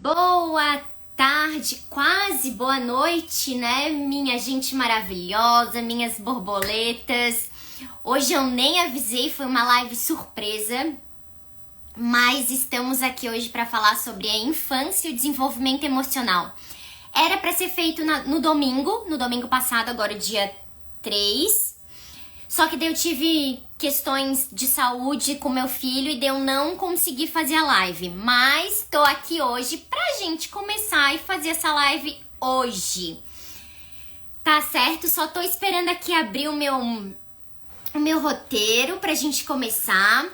Boa tarde, quase boa noite, né? Minha gente maravilhosa, minhas borboletas. Hoje eu nem avisei, foi uma live surpresa, mas estamos aqui hoje para falar sobre a infância e o desenvolvimento emocional. Era para ser feito no domingo passado, agora dia 3. Só que daí eu tive questões de saúde com meu filho e daí eu não consegui fazer a live. Mas tô aqui hoje pra gente começar e fazer essa live hoje. Tá certo? Só tô esperando aqui abrir o meu roteiro pra gente começar.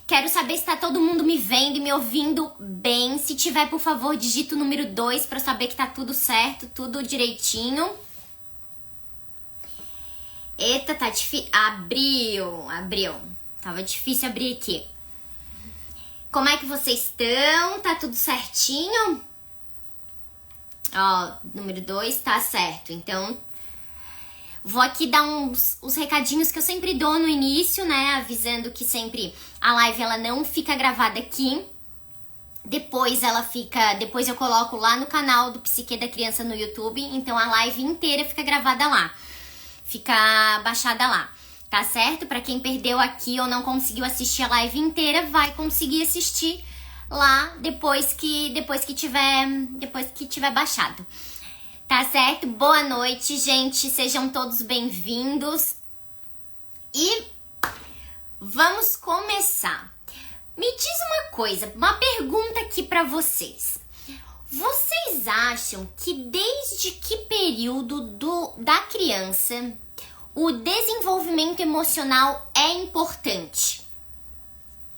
Quero saber se tá todo mundo me vendo e me ouvindo bem. Se tiver, por favor, digita o número 2 pra eu saber que tá tudo certo, tudo direitinho. Eita, tá difícil. Abriu. Tava difícil abrir aqui. Como é que vocês estão? Tá tudo certinho? Ó, número 2 tá certo. Então, vou aqui dar os recadinhos que eu sempre dou no início, né? Avisando que sempre a live ela não fica gravada aqui. Depois eu coloco lá no canal do Psique da Criança no YouTube. Então a live inteira fica gravada lá. Fica baixada lá, tá certo? Pra quem perdeu aqui ou não conseguiu assistir a live inteira, vai conseguir assistir lá depois que tiver baixado. Tá certo? Boa noite, gente. Sejam todos bem-vindos. E vamos começar. Me diz uma coisa, uma pergunta aqui pra vocês. Vocês acham que desde que período da criança o desenvolvimento emocional é importante?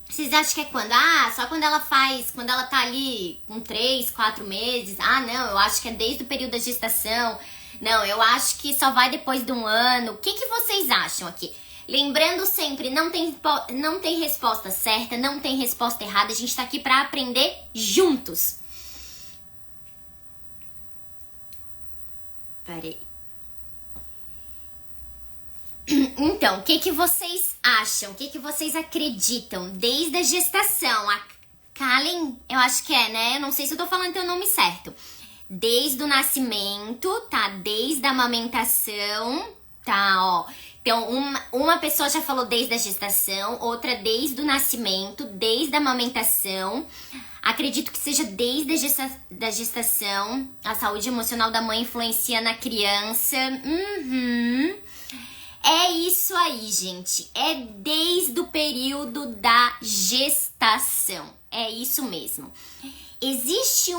Vocês acham que é quando? Só quando ela tá ali com 3, 4 meses? Não, eu acho que é desde o período da gestação. Não, eu acho que só vai depois de um ano. O que vocês acham aqui? Lembrando sempre, não tem resposta certa, não tem resposta errada. A gente tá aqui pra aprender juntos. Peraí. Então, o que vocês acham? O que vocês acreditam? Desde a gestação, a Kalen, eu acho que é, né? Eu não sei se eu tô falando teu nome certo. Desde o nascimento, tá? Desde a amamentação, tá? Ó. Então, uma pessoa já falou desde a gestação, outra desde o nascimento, desde a amamentação. Acredito que seja desde a gestação. A saúde emocional da mãe influencia na criança. É isso aí, gente. É desde o período da gestação. É isso mesmo. Existe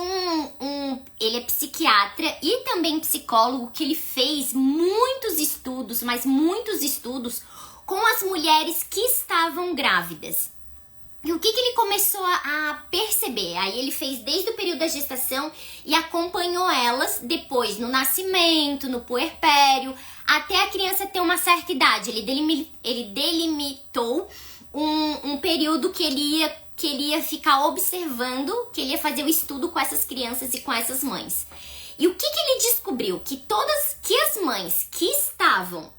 ele é psiquiatra e também psicólogo que ele fez muitos estudos, mas muitos estudos com as mulheres que estavam grávidas. E o que ele começou a perceber? Aí ele fez desde o período da gestação e acompanhou elas depois no nascimento, no puerpério, até a criança ter uma certa idade. Ele delimitou um período que ele ia ficar observando, que ele ia fazer o estudo com essas crianças e com essas mães. E o que ele descobriu? Que as mães que estavam,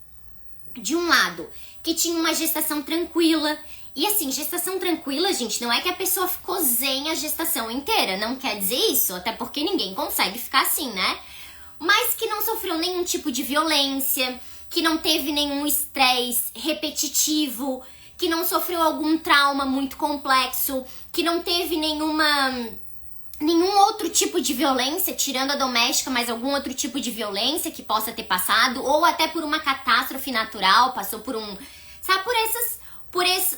de um lado, que tinham uma gestação tranquila. E assim, gestação tranquila, gente, não é que a pessoa ficou zen a gestação inteira. Não quer dizer isso, até porque ninguém consegue ficar assim, né? Mas que não sofreu nenhum tipo de violência, que não teve nenhum estresse repetitivo, que não sofreu algum trauma muito complexo, que não teve nenhum outro tipo de violência, tirando a doméstica, mas algum outro tipo de violência que possa ter passado, ou até por uma catástrofe natural, passou por sabe,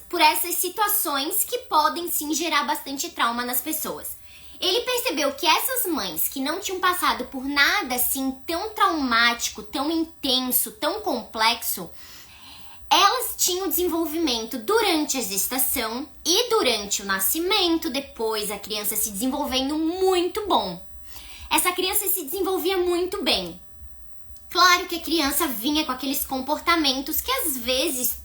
por essas situações que podem sim gerar bastante trauma nas pessoas. Ele percebeu que essas mães que não tinham passado por nada assim tão traumático, tão intenso, tão complexo, elas tinham desenvolvimento durante a gestação e durante o nascimento, depois a criança se desenvolvendo muito bom. Essa criança se desenvolvia muito bem. Claro que a criança vinha com aqueles comportamentos que às vezes,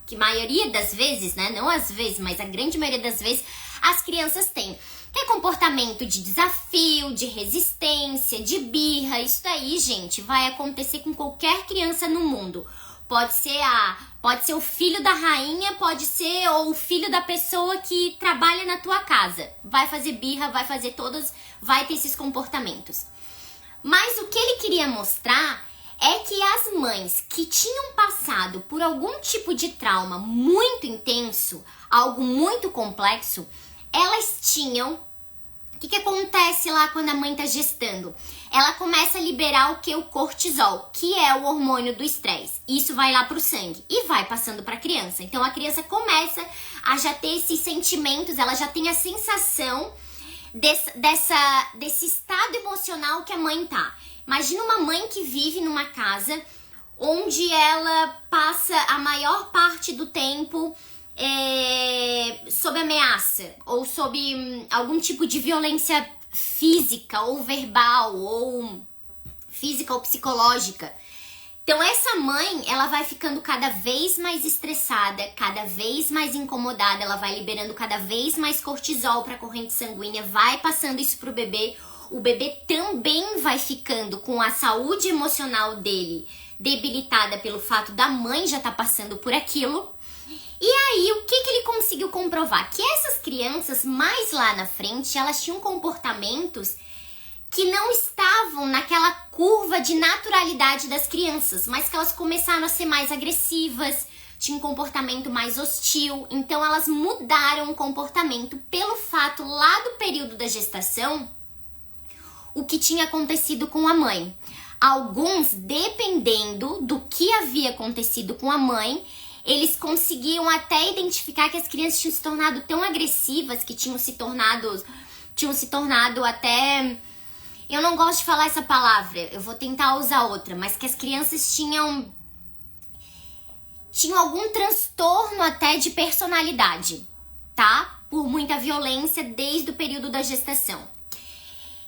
que a maioria das vezes, né? Não às vezes, mas a grande maioria das vezes, as crianças têm. Que é comportamento de desafio, de resistência, de birra. Isso daí, gente, vai acontecer com qualquer criança no mundo. Pode ser o filho da rainha, pode ser ou o filho da pessoa que trabalha na tua casa. Vai fazer birra, vai ter esses comportamentos. Mas o que ele queria mostrar é que as mães que tinham passado por algum tipo de trauma muito intenso, algo muito complexo, elas tinham... O que acontece lá quando a mãe tá gestando? Ela começa a liberar o que? O cortisol, que é o hormônio do estresse. Isso vai lá pro sangue e vai passando pra criança. Então a criança começa a já ter esses sentimentos, ela já tem a sensação desse estado emocional que a mãe tá. Imagina uma mãe que vive numa casa onde ela passa a maior parte do tempo sob ameaça ou sob algum tipo de violência física ou verbal ou física ou psicológica. Então essa mãe, ela vai ficando cada vez mais estressada, cada vez mais incomodada, ela vai liberando cada vez mais cortisol para a corrente sanguínea, vai passando isso pro bebê. O bebê também vai ficando com a saúde emocional dele debilitada pelo fato da mãe já estar passando por aquilo. E aí, o que ele conseguiu comprovar? Que essas crianças, mais lá na frente, elas tinham comportamentos que não estavam naquela curva de naturalidade das crianças, mas que elas começaram a ser mais agressivas, tinham um comportamento mais hostil. Então, elas mudaram o comportamento pelo fato, lá do período da gestação, o que tinha acontecido com a mãe. Alguns, dependendo do que havia acontecido com a mãe, eles conseguiam até identificar que as crianças tinham se tornado tão agressivas, que tinham se tornado até... Eu não gosto de falar essa palavra, eu vou tentar usar outra, mas que as crianças tinham algum transtorno até de personalidade, tá? Por muita violência desde o período da gestação.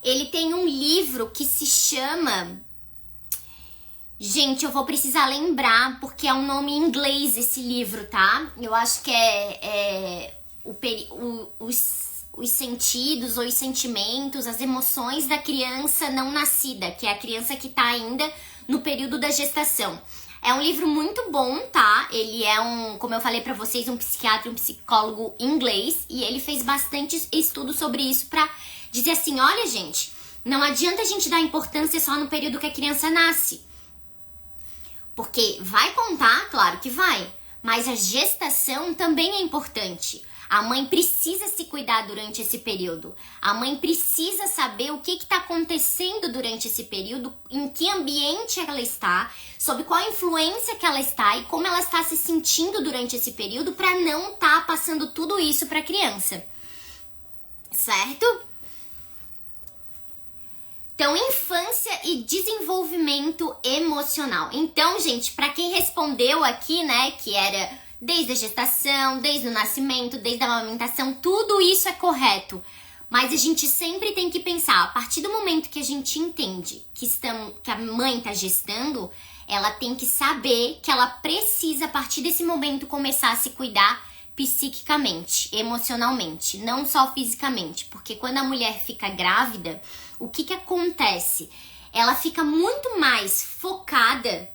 Ele tem um livro que se chama... Gente, eu vou precisar lembrar, porque é um nome em inglês esse livro, tá? Eu acho que os sentidos ou os sentimentos, as emoções da criança não nascida, que é a criança que tá ainda no período da gestação. É um livro muito bom, tá? Ele é como eu falei pra vocês, um psiquiatra, um psicólogo inglês, e ele fez bastante estudo sobre isso pra dizer assim, olha, gente, não adianta a gente dar importância só no período que a criança nasce. Porque vai contar, claro que vai, mas a gestação também é importante. A mãe precisa se cuidar durante esse período. A mãe precisa saber o que está acontecendo durante esse período, em que ambiente ela está, sob qual influência que ela está e como ela está se sentindo durante esse período para não estar passando tudo isso para a criança. Certo? Então, infância e desenvolvimento emocional. Então, gente, para quem respondeu aqui, né, que era desde a gestação, desde o nascimento, desde a amamentação, tudo isso é correto. Mas a gente sempre tem que pensar, a partir do momento que a gente entende que a mãe está gestando, ela tem que saber que ela precisa, a partir desse momento, começar a se cuidar psiquicamente, emocionalmente, não só fisicamente. Porque quando a mulher fica grávida, o que acontece? Ela fica muito mais focada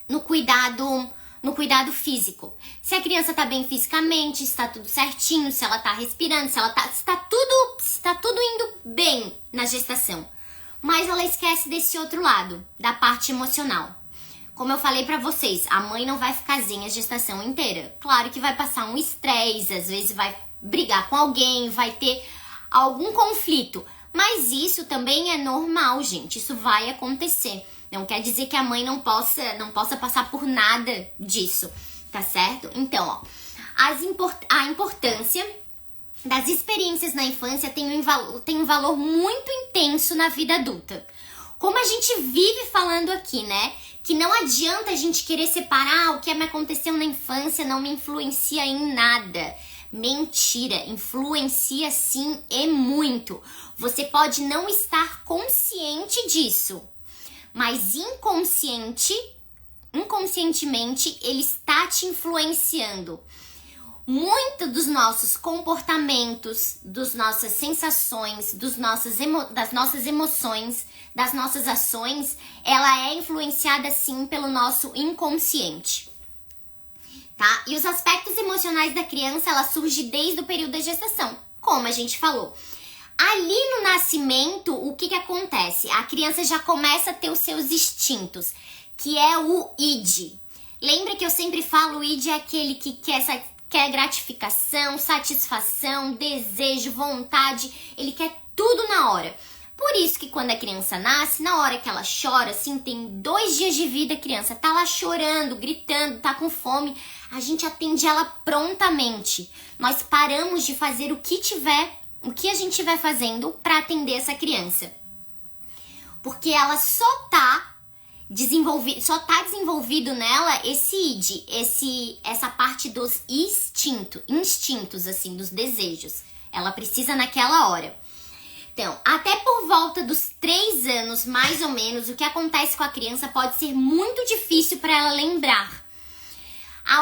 no cuidado físico. Se a criança tá bem fisicamente, se tá tudo certinho, se ela tá respirando, se tá tudo indo bem na gestação. Mas ela esquece desse outro lado, da parte emocional. Como eu falei pra vocês, a mãe não vai ficar zen a gestação inteira. Claro que vai passar um estresse, às vezes vai brigar com alguém, vai ter algum conflito. Mas isso também é normal, gente. Isso vai acontecer. Não quer dizer que a mãe não possa passar por nada disso, tá certo? Então, ó, a importância das experiências na infância tem um valor muito intenso na vida adulta. Como a gente vive falando aqui, né? Que não adianta a gente querer separar o que me aconteceu na infância, não me influencia em nada. Mentira, influencia sim e muito. Você pode não estar consciente disso, mas inconscientemente ele está te influenciando. muito dos nossos comportamentos, das nossas sensações, das nossas emoções, das nossas ações, ela é influenciada sim pelo nosso inconsciente, tá? E os aspectos emocionais da criança, ela surge desde o período da gestação, como a gente falou. Ali no nascimento, o que acontece? A criança já começa a ter os seus instintos, que é o id. Lembra que eu sempre falo, o id é aquele que quer gratificação, satisfação, desejo, vontade, ele quer tudo na hora. Por isso que quando a criança nasce, na hora que ela chora, assim, tem 2 dias de vida, a criança tá lá chorando, gritando, tá com fome, a gente atende ela prontamente. Nós paramos de fazer o que a gente estiver fazendo para atender essa criança. Porque ela só tá desenvolvido nela esse id, essa parte dos instintos, assim, dos desejos. Ela precisa naquela hora. Então, até por volta dos 3 anos, mais ou menos, o que acontece com a criança pode ser muito difícil para ela lembrar.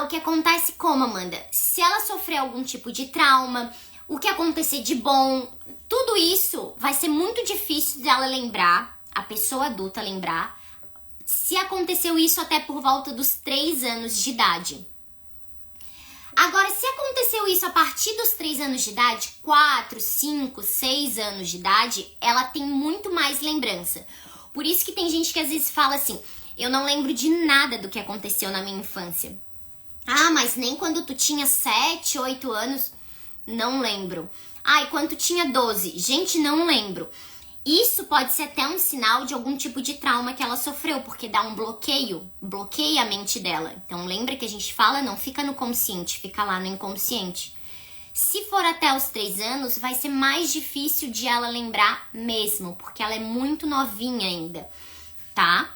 O que acontece como, Amanda? Se ela sofrer algum tipo de trauma, o que acontecer de bom, tudo isso vai ser muito difícil dela lembrar, a pessoa adulta lembrar, se aconteceu isso até por volta dos 3 anos de idade. Agora, se aconteceu isso a partir dos 3 anos de idade, 4, 5, 6 anos de idade, ela tem muito mais lembrança. Por isso que tem gente que às vezes fala assim, eu não lembro de nada do que aconteceu na minha infância. Mas nem quando tu tinha 7, 8 anos, não lembro. E quando tu tinha 12, gente, não lembro. Isso pode ser até um sinal de algum tipo de trauma que ela sofreu, porque dá um bloqueia a mente dela. Então lembra que a gente fala, não fica no consciente, fica lá no inconsciente. Se for até os 3 anos, vai ser mais difícil de ela lembrar mesmo, porque ela é muito novinha ainda, tá?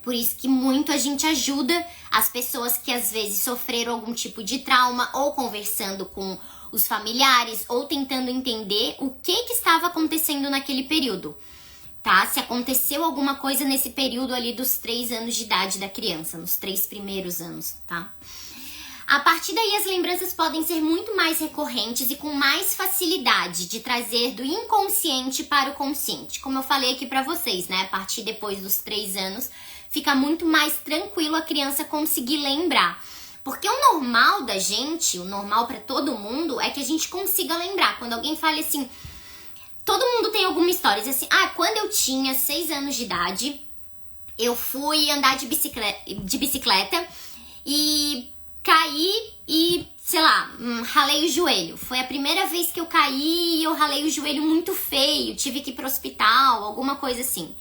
Por isso que muito a gente ajuda as pessoas que às vezes sofreram algum tipo de trauma, ou conversando com os familiares, ou tentando entender o que estava acontecendo naquele período, tá? Se aconteceu alguma coisa nesse período ali dos 3 anos de idade da criança, nos 3 primeiros anos, tá? A partir daí, as lembranças podem ser muito mais recorrentes e com mais facilidade de trazer do inconsciente para o consciente. Como eu falei aqui pra vocês, né? A partir depois dos 3 anos, fica muito mais tranquilo a criança conseguir lembrar. Porque o normal da gente, o normal pra todo mundo, é que a gente consiga lembrar. Quando alguém fala assim, todo mundo tem alguma história, diz assim, quando eu tinha 6 anos de idade, eu fui andar de bicicleta e caí e, sei lá, ralei o joelho. Foi a primeira vez que eu caí e eu ralei o joelho muito feio, tive que ir pro hospital, alguma coisa assim.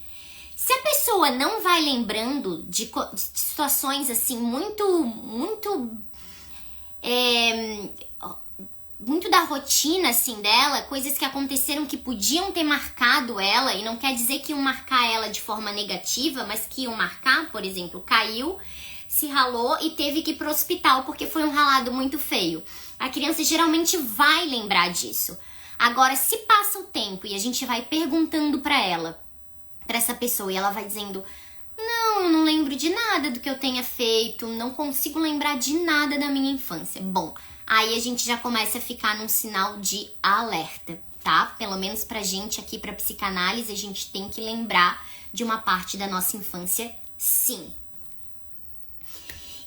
Se a pessoa não vai lembrando de situações assim muito da rotina assim dela, coisas que aconteceram que podiam ter marcado ela, e não quer dizer que iam marcar ela de forma negativa, mas que iam marcar, por exemplo, caiu, se ralou e teve que ir pro hospital porque foi um ralado muito feio. A criança geralmente vai lembrar disso. Agora, se passa o tempo e a gente vai perguntando pra essa pessoa, e ela vai dizendo, não, eu não lembro de nada do que eu tenha feito, não consigo lembrar de nada da minha infância. Bom, aí a gente já começa a ficar num sinal de alerta, tá? Pelo menos pra gente aqui, pra psicanálise, a gente tem que lembrar de uma parte da nossa infância, sim.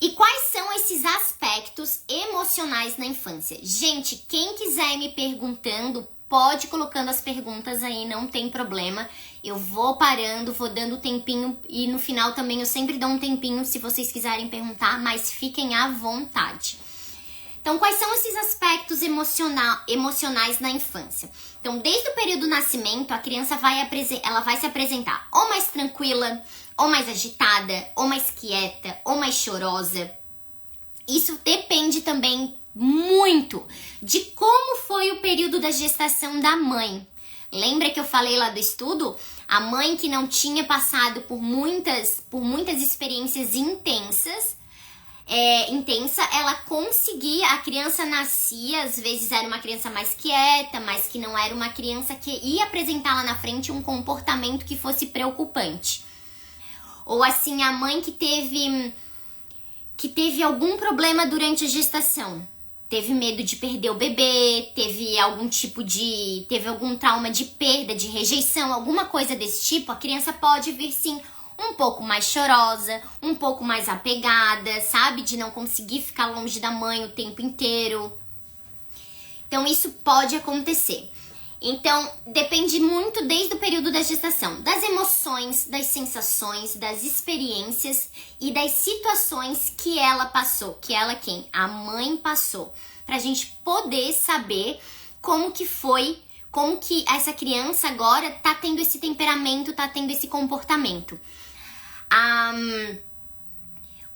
E quais são esses aspectos emocionais na infância? Gente, quem quiser ir me perguntando, pode ir colocando as perguntas aí, não tem problema. Eu vou parando, vou dando tempinho, e no final também eu sempre dou um tempinho se vocês quiserem perguntar, mas fiquem à vontade. Então, quais são esses aspectos emocionais na infância? Então, desde o período do nascimento, a criança vai se apresentar ou mais tranquila, ou mais agitada, ou mais quieta, ou mais chorosa. Isso depende também muito de como foi o período da gestação da mãe. Lembra que eu falei lá do estudo? A mãe que não tinha passado por muitas experiências intensas, ela conseguia, a criança nascia, às vezes era uma criança mais quieta, mas que não era uma criança que ia apresentar lá na frente um comportamento que fosse preocupante. Ou assim, a mãe que teve algum problema durante a gestação. teve medo de perder o bebê, teve algum trauma de perda, de rejeição, alguma coisa desse tipo, a criança pode vir sim um pouco mais chorosa, um pouco mais apegada, sabe? De não conseguir ficar longe da mãe o tempo inteiro. Então isso pode acontecer. Então, depende muito desde o período da gestação, das emoções, das sensações, das experiências e das situações que ela passou, a mãe passou, pra gente poder saber como que essa criança agora tá tendo esse temperamento, tá tendo esse comportamento.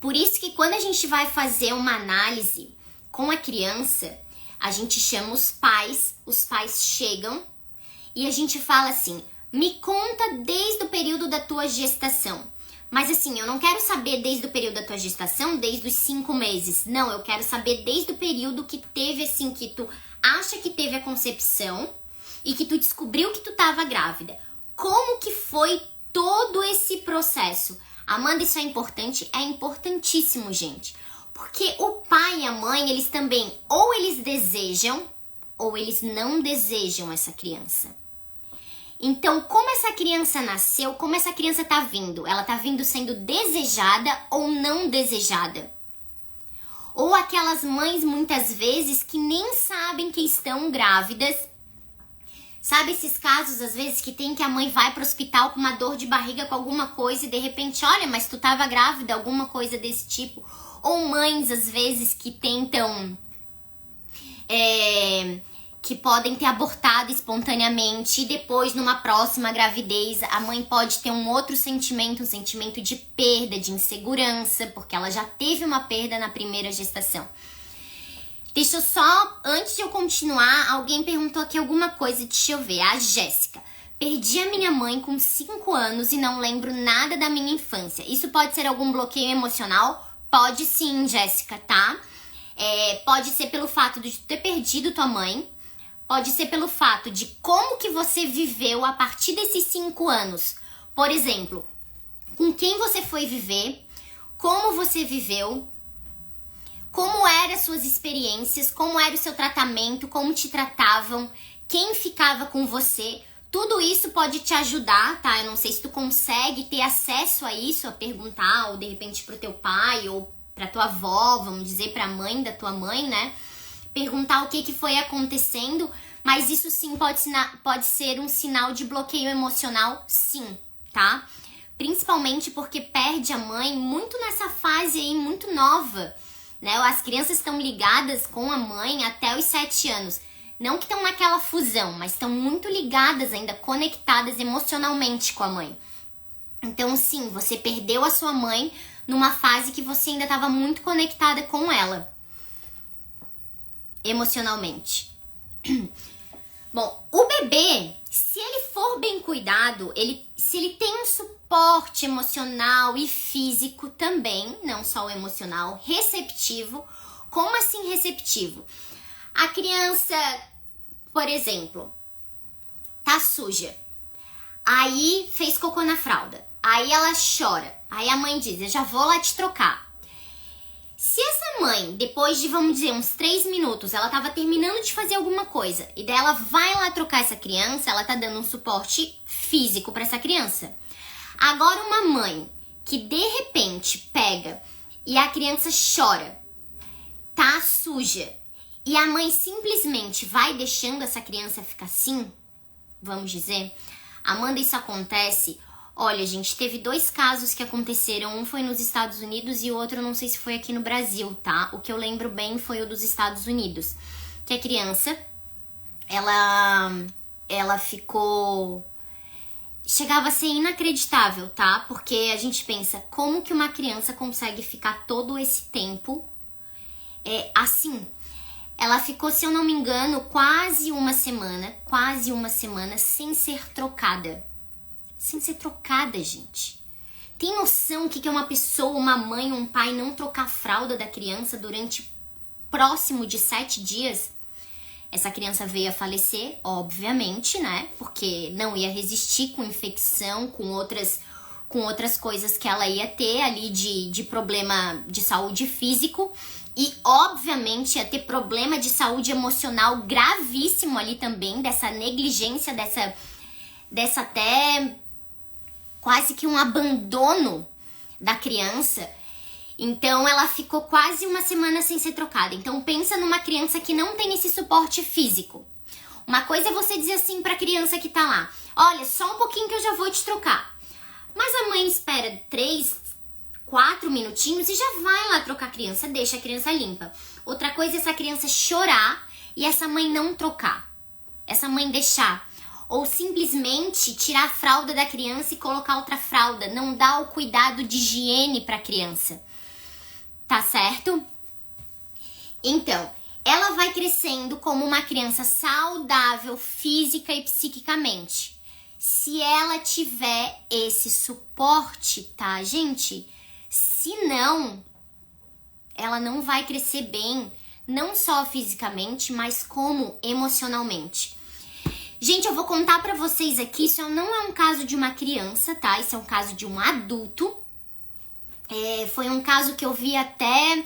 Por isso que quando a gente vai fazer uma análise com a criança, a gente chama os pais chegam e a gente fala assim, me conta desde o período da tua gestação. Mas assim, eu não quero saber desde o período da tua gestação, desde os 5 meses. Não, eu quero saber desde o período que teve assim, que tu acha que teve a concepção e que tu descobriu que tu tava grávida. Como que foi todo esse processo? Amanda, isso é importante? É importantíssimo, gente. Porque o pai e a mãe, eles também, ou eles desejam, ou eles não desejam essa criança. Então, como essa criança nasceu, como essa criança tá vindo? Ela tá vindo sendo desejada ou não desejada? Ou aquelas mães, muitas vezes, que nem sabem que estão grávidas. Sabe esses casos, às vezes, que tem que a mãe vai pro hospital com uma dor de barriga, com alguma coisa, e de repente, olha, mas tu tava grávida, alguma coisa desse tipo. Ou mães, às vezes, que tentam, que podem ter abortado espontaneamente e depois, numa próxima gravidez, a mãe pode ter um outro sentimento, um sentimento de perda, de insegurança, porque ela já teve uma perda na primeira gestação. Deixa eu só, antes de eu continuar, alguém perguntou aqui alguma coisa, deixa eu ver, a Jéssica. Perdi a minha mãe com 5 anos e não lembro nada da minha infância. Isso pode ser algum bloqueio emocional? Pode sim, Jéssica, tá? Pode ser pelo fato de ter perdido tua mãe, pode ser pelo fato de como que você viveu a partir desses 5 anos. Por exemplo, com quem você foi viver, como você viveu, como eram as suas experiências, como era o seu tratamento, como te tratavam, quem ficava com você. Tudo isso pode te ajudar, tá? Eu não sei se tu consegue ter acesso a isso, a perguntar, ou de repente pro teu pai, ou pra tua avó, vamos dizer, pra mãe da tua mãe, né? Perguntar o que foi acontecendo, mas isso sim pode ser um sinal de bloqueio emocional, sim, tá? Principalmente porque perde a mãe muito nessa fase aí, muito nova, né? As crianças estão ligadas com a mãe até os 7 anos. Não que estão naquela fusão, mas estão muito ligadas ainda, conectadas emocionalmente com a mãe. Então, sim, você perdeu a sua mãe numa fase que você ainda estava muito conectada com ela, emocionalmente. Bom, o bebê, se ele for bem cuidado, se ele tem um suporte emocional e físico também, não só o emocional, receptivo. Como assim receptivo? A criança, por exemplo, tá suja, aí fez cocô na fralda, aí ela chora, aí a mãe diz, eu já vou lá te trocar. Se essa mãe, depois de, vamos dizer, uns 3 minutos, ela tava terminando de fazer alguma coisa, e daí ela vai lá trocar essa criança, ela tá dando um suporte físico pra essa criança. Agora uma mãe que de repente pega e a criança chora, tá suja, e a mãe simplesmente vai deixando essa criança ficar assim, vamos dizer, Amanda, isso acontece. Olha, gente, teve 2 casos que aconteceram, um foi nos Estados Unidos e o outro eu não sei se foi aqui no Brasil, tá? O que eu lembro bem foi o dos Estados Unidos, que a criança, ela ficou... Chegava a ser inacreditável, tá? Porque a gente pensa, como que uma criança consegue ficar todo esse tempo assim? Ela ficou, se eu não me engano, quase uma semana sem ser trocada. Sem ser trocada, gente. Tem noção o que é uma pessoa, uma mãe, um pai não trocar a fralda da criança durante próximo de 7 dias? Essa criança veio a falecer, obviamente, né? Porque não ia resistir com infecção, com outras coisas que ela ia ter ali de problema de saúde físico. E, obviamente, ia ter problema de saúde emocional gravíssimo ali também, dessa negligência, dessa até quase que um abandono da criança. Então, ela ficou quase uma semana sem ser trocada. Então, pensa numa criança que não tem esse suporte físico. Uma coisa é você dizer assim pra criança que tá lá: olha, só um pouquinho que eu já vou te trocar. Mas a mãe espera 3, 4 minutinhos e já vai lá trocar a criança, deixa a criança limpa. Outra coisa é essa criança chorar e essa mãe não trocar. Essa mãe deixar. Ou simplesmente tirar a fralda da criança e colocar outra fralda. Não dá o cuidado de higiene pra criança. Tá certo? Então, ela vai crescendo como uma criança saudável física e psiquicamente. Se ela tiver esse suporte, tá, gente? Se não, ela não vai crescer bem, não só fisicamente, mas como emocionalmente. Gente, eu vou contar pra vocês aqui, isso não é um caso de uma criança, tá? Isso é um caso de um adulto. Foi um caso que eu vi até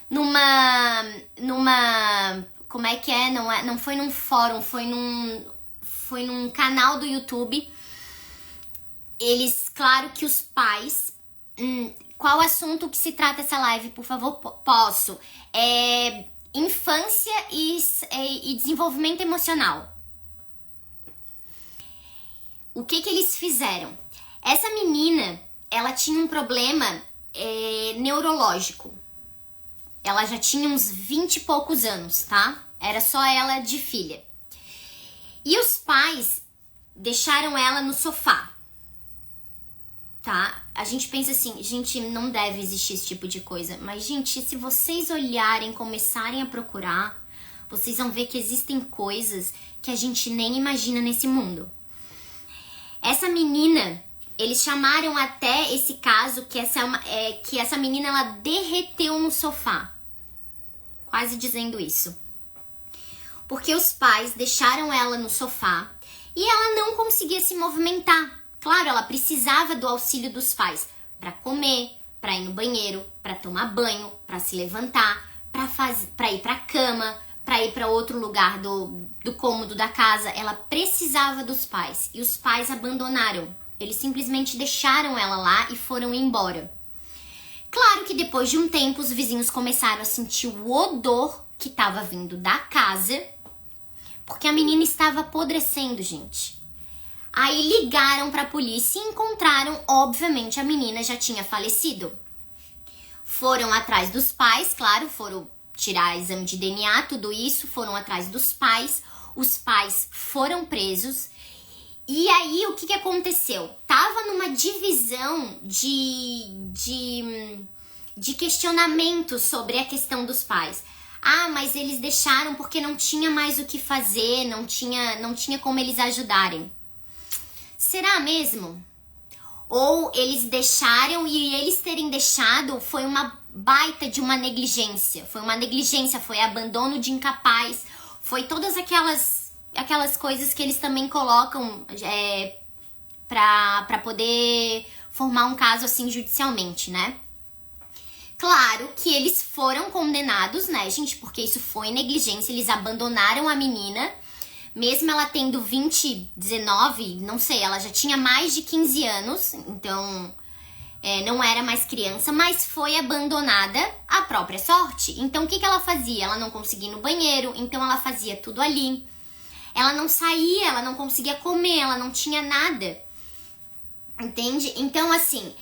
numa como é que é? Não foi num fórum, foi num canal do YouTube. Eles, claro que os pais... qual assunto que se trata essa live, por favor? Posso. Infância e desenvolvimento emocional. O que eles fizeram? Essa menina, ela tinha um problema neurológico. Ela já tinha uns 20 e poucos anos, tá? Era só ela de filha. E os pais deixaram ela no sofá, tá? A gente pensa assim, gente, não deve existir esse tipo de coisa. Mas, gente, se vocês olharem, começarem a procurar, vocês vão ver que existem coisas que a gente nem imagina nesse mundo. Essa menina, eles chamaram até esse caso que essa menina, ela derreteu no sofá. Quase dizendo isso. Porque os pais deixaram ela no sofá e ela não conseguia se movimentar. Claro, ela precisava do auxílio dos pais para comer, para ir no banheiro, para tomar banho, para se levantar, para ir para cama, para ir para outro lugar do cômodo da casa. Ela precisava dos pais e os pais abandonaram. Eles simplesmente deixaram ela lá e foram embora. Claro que depois de um tempo os vizinhos começaram a sentir o odor que estava vindo da casa, porque a menina estava apodrecendo, gente. Aí ligaram para a polícia e encontraram, obviamente, a menina já tinha falecido. Foram atrás dos pais, claro, foram tirar exame de DNA, tudo isso, foram atrás dos pais. Os pais foram presos. E aí, o que aconteceu? Tava numa divisão de questionamento sobre a questão dos pais. Ah, mas eles deixaram porque não tinha mais o que fazer, não tinha como eles ajudarem. Será mesmo? Ou eles deixaram e eles terem deixado foi uma baita de uma negligência. Foi uma negligência, foi abandono de incapaz, foi todas aquelas coisas que eles também colocam pra poder formar um caso assim judicialmente, né? Claro que eles foram condenados, né, gente? Porque isso foi negligência, eles abandonaram a menina, mesmo ela tendo 19, não sei, ela já tinha mais de 15 anos, então não era mais criança, mas foi abandonada à própria sorte. Então o que ela fazia? Ela não conseguia ir no banheiro, então ela fazia tudo ali. Ela não saía, ela não conseguia comer, ela não tinha nada. Entende? Então, assim,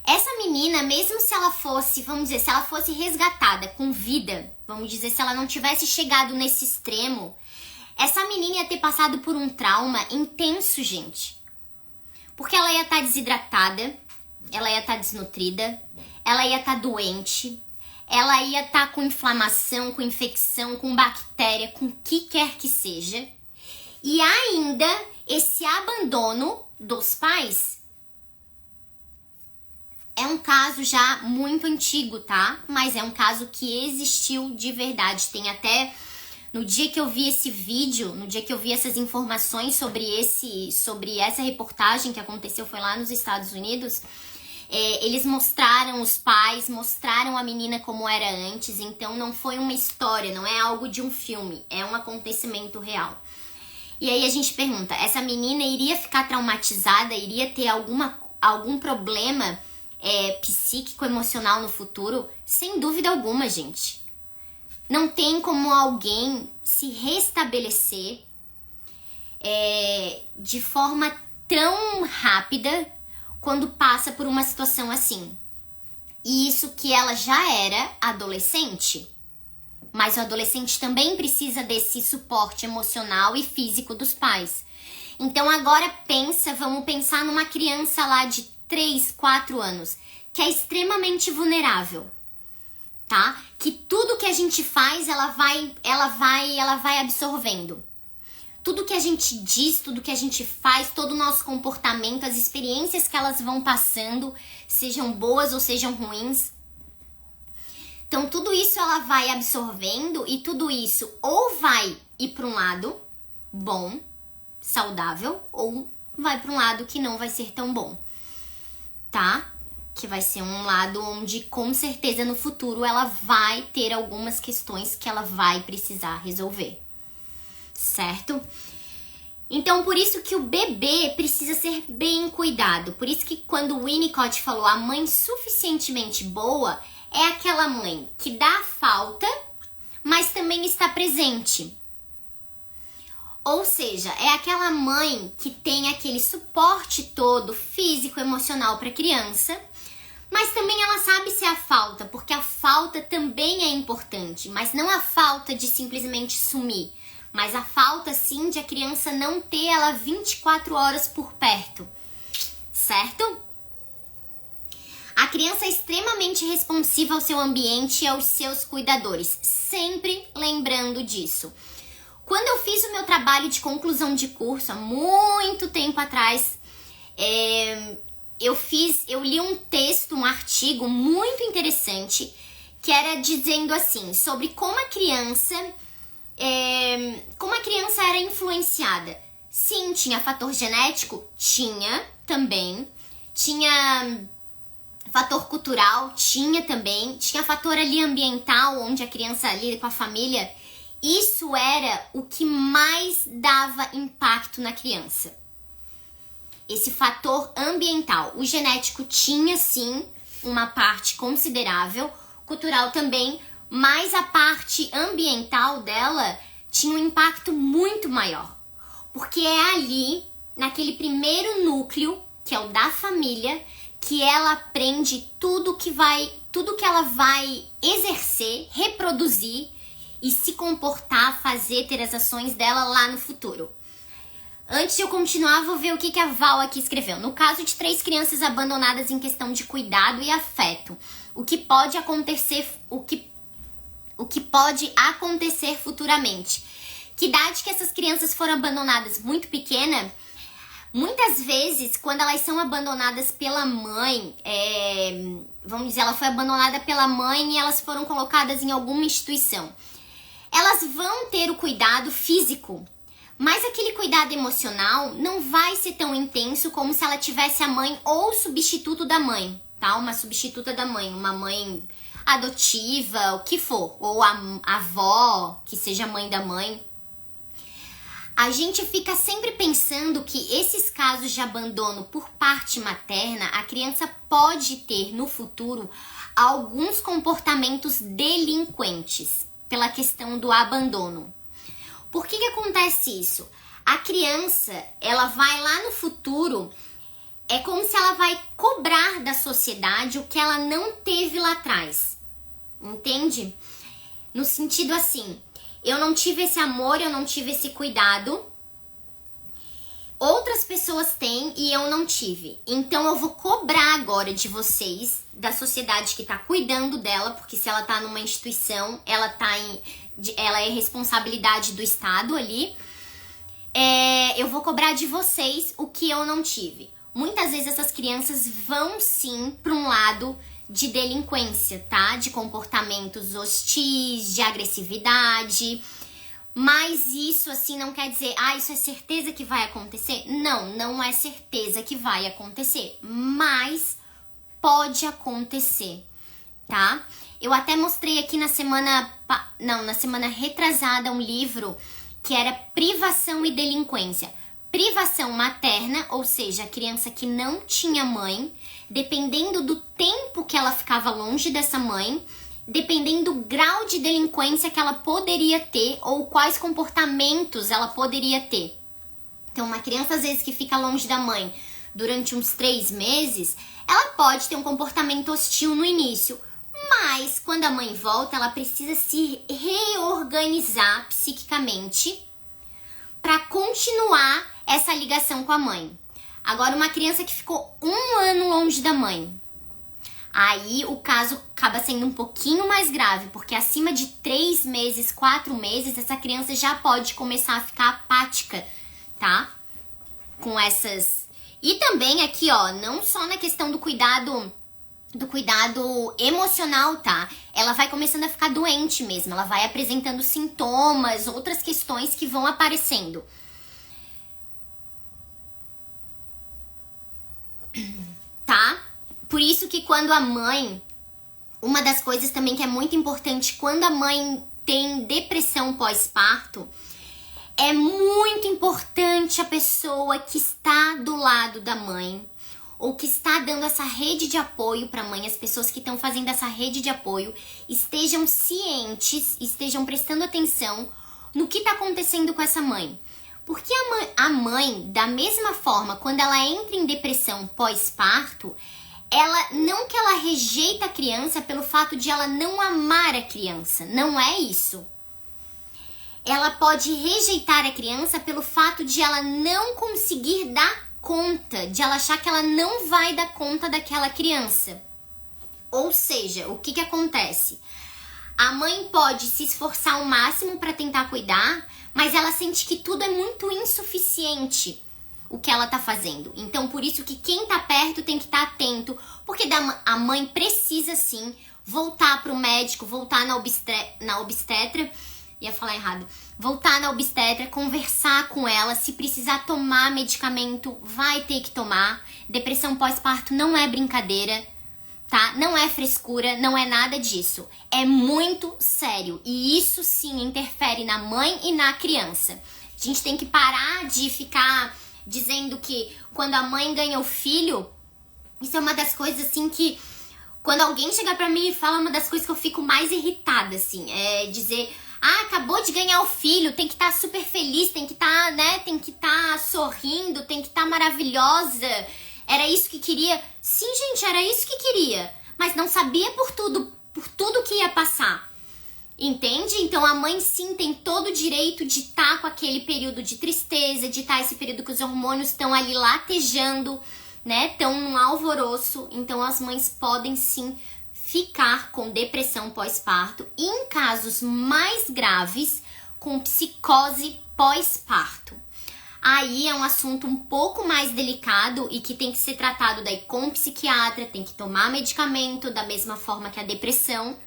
essa menina, mesmo se ela fosse, vamos dizer, se ela fosse resgatada com vida, vamos dizer, se ela não tivesse chegado nesse extremo, essa menina ia ter passado por um trauma intenso, gente. Porque ela ia estar desidratada, ela ia estar desnutrida, ela ia estar doente, ela ia estar com inflamação, com infecção, com bactéria, com o que quer que seja. E ainda esse abandono dos pais é um caso já muito antigo, tá? Mas é um caso que existiu de verdade. Tem até, no dia que eu vi esse vídeo, no dia que eu vi essas informações sobre essa reportagem que aconteceu, foi lá nos Estados Unidos, Eles mostraram, os pais mostraram a menina como era antes, então não foi uma história, não é algo de um filme, é um acontecimento real. E aí a gente pergunta, essa menina iria ficar traumatizada, iria ter algum problema psíquico, emocional no futuro? Sem dúvida alguma, gente. Não tem como alguém se restabelecer de forma tão rápida quando passa por uma situação assim. E isso que ela já era adolescente. Mas o adolescente também precisa desse suporte emocional e físico dos pais. Então agora vamos pensar numa criança lá de 3, 4 anos, que é extremamente vulnerável, tá? Que tudo que a gente faz, ela vai absorvendo. Tudo que a gente diz, tudo que a gente faz, todo o nosso comportamento, as experiências que elas vão passando, sejam boas ou sejam ruins. Então, tudo isso ela vai absorvendo e tudo isso ou vai ir para um lado bom, saudável, ou vai para um lado que não vai ser tão bom, tá? Que vai ser um lado onde, com certeza, no futuro, ela vai ter algumas questões que ela vai precisar resolver, certo? Então, por isso que o bebê precisa ser bem cuidado. Por isso que quando o Winnicott falou a mãe suficientemente boa, é aquela mãe que dá a falta, mas também está presente. Ou seja, é aquela mãe que tem aquele suporte todo físico, emocional para a criança, mas também ela sabe se é a falta, porque a falta também é importante, mas não a falta de simplesmente sumir, mas a falta sim de a criança não ter ela 24 horas por perto, certo? A criança é extremamente responsiva ao seu ambiente e aos seus cuidadores, sempre lembrando disso. Quando eu fiz o meu trabalho de conclusão de curso, há muito tempo atrás, eu li um texto, um artigo muito interessante, que era dizendo assim, sobre como a criança era influenciada. Sim, tinha fator genético? Tinha também. Tinha fator cultural? Tinha também. Tinha fator ali ambiental, onde a criança lida com a família. Isso era o que mais dava impacto na criança. Esse fator ambiental. O genético tinha, sim, uma parte considerável. Cultural também. Mas a parte ambiental dela tinha um impacto muito maior. Porque é ali, naquele primeiro núcleo, que é o da família, que ela aprende tudo que ela vai exercer, reproduzir e se comportar, fazer, ter as ações dela lá no futuro. Antes de eu continuar, vou ver o que a Val aqui escreveu. No caso de 3 crianças abandonadas em questão de cuidado e afeto, o que pode acontecer futuramente? Que idade que essas crianças foram abandonadas? Muito pequena? Muitas vezes, quando elas são abandonadas pela mãe, vamos dizer, ela foi abandonada pela mãe e elas foram colocadas em alguma instituição. Elas vão ter o cuidado físico, mas aquele cuidado emocional não vai ser tão intenso como se ela tivesse a mãe ou o substituto da mãe, tá? Uma substituta da mãe, uma mãe adotiva, o que for, ou a avó, que seja mãe da mãe. A gente fica sempre pensando que esses casos de abandono por parte materna, a criança pode ter no futuro alguns comportamentos delinquentes pela questão do abandono. Por que acontece isso? A criança, ela vai lá no futuro, é como se ela vai cobrar da sociedade o que ela não teve lá atrás. Entende? No sentido assim, eu não tive esse amor, eu não tive esse cuidado. Outras pessoas têm e eu não tive. Então eu vou cobrar agora de vocês, da sociedade que tá cuidando dela, porque se ela tá numa instituição, ela é responsabilidade do Estado ali. Eu vou cobrar de vocês o que eu não tive. Muitas vezes essas crianças vão sim para um lado de delinquência, tá? De comportamentos hostis, de agressividade. Mas isso, assim, não quer dizer, isso é certeza que vai acontecer? Não, não é certeza que vai acontecer. Mas pode acontecer, tá? Eu até mostrei aqui na semana retrasada um livro que era Privação e Delinquência. Privação materna, ou seja, a criança que não tinha mãe, dependendo do tempo que ela ficava longe dessa mãe, dependendo do grau de delinquência que ela poderia ter ou quais comportamentos ela poderia ter. Então, uma criança, às vezes, que fica longe da mãe durante uns 3 meses, ela pode ter um comportamento hostil no início, mas quando a mãe volta, ela precisa se reorganizar psiquicamente para continuar essa ligação com a mãe. Agora, uma criança que ficou 1 ano longe da mãe, aí o caso acaba sendo um pouquinho mais grave, porque acima de 3 meses, 4 meses, essa criança já pode começar a ficar apática, tá? Com essas... E também aqui, ó, não só na questão do cuidado emocional, tá? Ela vai começando a ficar doente mesmo, ela vai apresentando sintomas, outras questões que vão aparecendo. Tá? Por isso que quando a mãe... Uma das coisas também que é muito importante, quando a mãe tem depressão pós-parto, é muito importante a pessoa que está do lado da mãe, ou que está dando essa rede de apoio para a mãe, as pessoas que estão fazendo essa rede de apoio, estejam cientes, estejam prestando atenção no que está acontecendo com essa mãe. Porque a mãe, da mesma forma, quando ela entra em depressão pós-parto, não que ela rejeita a criança pelo fato de ela não amar a criança, não é isso. Ela pode rejeitar a criança pelo fato de ela não conseguir dar conta, de ela achar que ela não vai dar conta daquela criança. Ou seja, o que acontece? A mãe pode se esforçar ao máximo para tentar cuidar, mas ela sente que tudo é muito insuficiente o que ela tá fazendo. Então, por isso que quem tá perto tem que estar atento, porque a mãe precisa sim voltar pro médico, voltar na obstetra, ia falar errado, voltar na obstetra, conversar com ela, se precisar tomar medicamento, vai ter que tomar. Depressão pós-parto não é brincadeira, tá? Não é frescura, não é nada disso. É muito sério e isso sim interfere na mãe e na criança. A gente tem que parar de ficar dizendo que quando a mãe ganha o filho, isso é uma das coisas assim que quando alguém chega pra mim e fala, uma das coisas que eu fico mais irritada, assim, é dizer, acabou de ganhar o filho, tem que estar super feliz, tem que estar, né, tem que estar sorrindo, tem que estar maravilhosa, era isso que queria. Sim, gente, era isso que queria, mas não sabia por tudo que ia passar. Entende? Então a mãe sim tem todo o direito de estar com aquele período de tristeza, de estar esse período que os hormônios estão ali latejando, né? Estão num alvoroço. Então as mães podem sim ficar com depressão pós-parto e em casos mais graves com psicose pós-parto. Aí é um assunto um pouco mais delicado e que tem que ser tratado daí com o psiquiatra, tem que tomar medicamento da mesma forma que a depressão.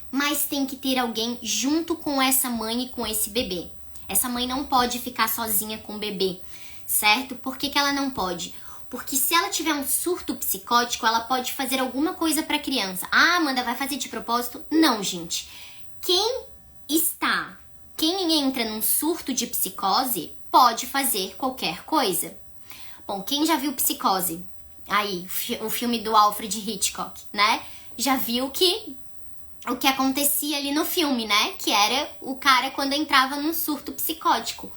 Mas tem que ter alguém junto com essa mãe e com esse bebê. Essa mãe não pode ficar sozinha com o bebê, certo? Por que ela não pode? Porque se ela tiver um surto psicótico, ela pode fazer alguma coisa para a criança. Amanda, vai fazer de propósito? Não, gente. Quem entra num surto de psicose pode fazer qualquer coisa. Bom, quem já viu Psicose? Aí, o filme do Alfred Hitchcock, né? Já viu o que acontecia ali no filme, né? Que era o cara quando entrava num surto psicótico.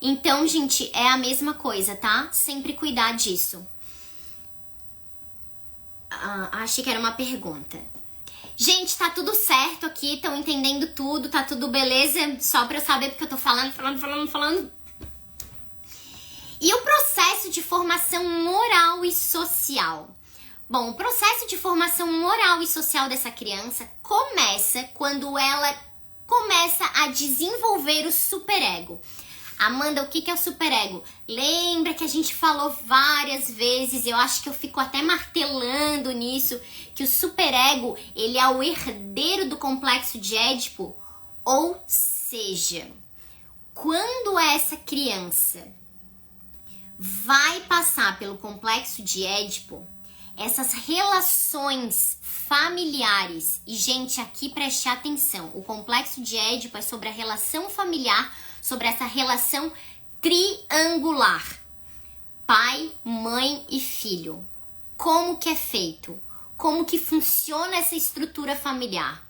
Então, gente, é a mesma coisa, tá? Sempre cuidar disso. Achei que era uma pergunta. Gente, tá tudo certo aqui, estão entendendo tudo, tá tudo beleza? Só pra eu saber porque eu tô falando. E o processo de formação moral e social? Bom, o processo de formação moral e social dessa criança começa quando ela começa a desenvolver o superego. Amanda, o que é o superego? Lembra que a gente falou várias vezes, eu acho que eu fico até martelando nisso, que o superego, ele é o herdeiro do complexo de Édipo? Ou seja, quando essa criança vai passar pelo complexo de Édipo, essas relações familiares. E, gente, aqui preste atenção. O complexo de Édipo é sobre a relação familiar, sobre essa relação triangular. Pai, mãe e filho. Como que é feito? Como que funciona essa estrutura familiar?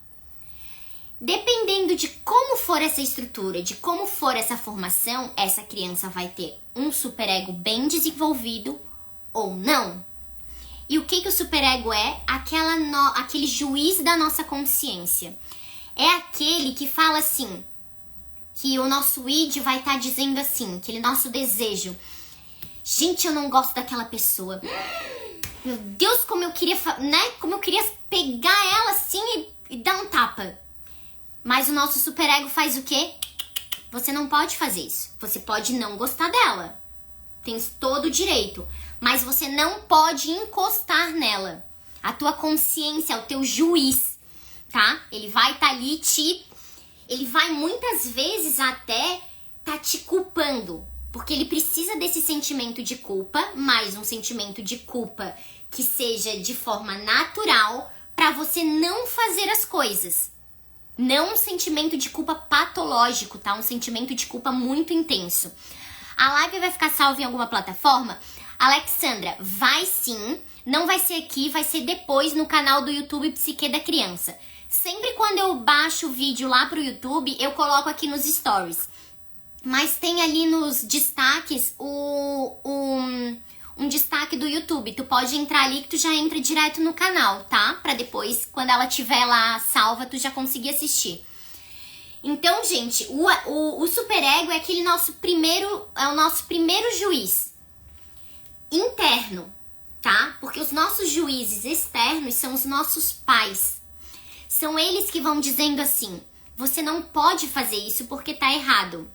Dependendo de como for essa estrutura, de como for essa formação, essa criança vai ter um superego bem desenvolvido ou não. E o que o superego é? Aquele juiz da nossa consciência. É aquele que fala assim, que o nosso id vai estar dizendo assim, aquele nosso desejo. Gente, eu não gosto daquela pessoa. Meu Deus, como eu queria, né? Como eu queria pegar ela assim e dar um tapa. Mas o nosso superego faz o quê? Você não pode fazer isso. Você pode não gostar dela. Tem todo o direito. Mas você não pode encostar nela. A tua consciência, o teu juiz, tá? Ele vai estar ali Ele vai muitas vezes até tá te culpando. Porque ele precisa desse sentimento de culpa, mais um sentimento de culpa que seja de forma natural, pra você não fazer as coisas. Não um sentimento de culpa patológico, tá? Um sentimento de culpa muito intenso. A live vai ficar salva em alguma plataforma? Alexandra, vai sim. Não vai ser aqui, vai ser depois no canal do YouTube Psique da Criança. Sempre quando eu baixo o vídeo lá pro YouTube, eu coloco aqui nos stories. Mas tem ali nos destaques um destaque do YouTube. Tu pode entrar ali que tu já entra direto no canal, tá? Pra depois, quando ela tiver lá salva, tu já conseguir assistir. Então, gente, o superego é aquele nosso primeiro juiz interno, tá? Porque os nossos juízes externos são os nossos pais. São eles que vão dizendo assim, você não pode fazer isso porque tá errado.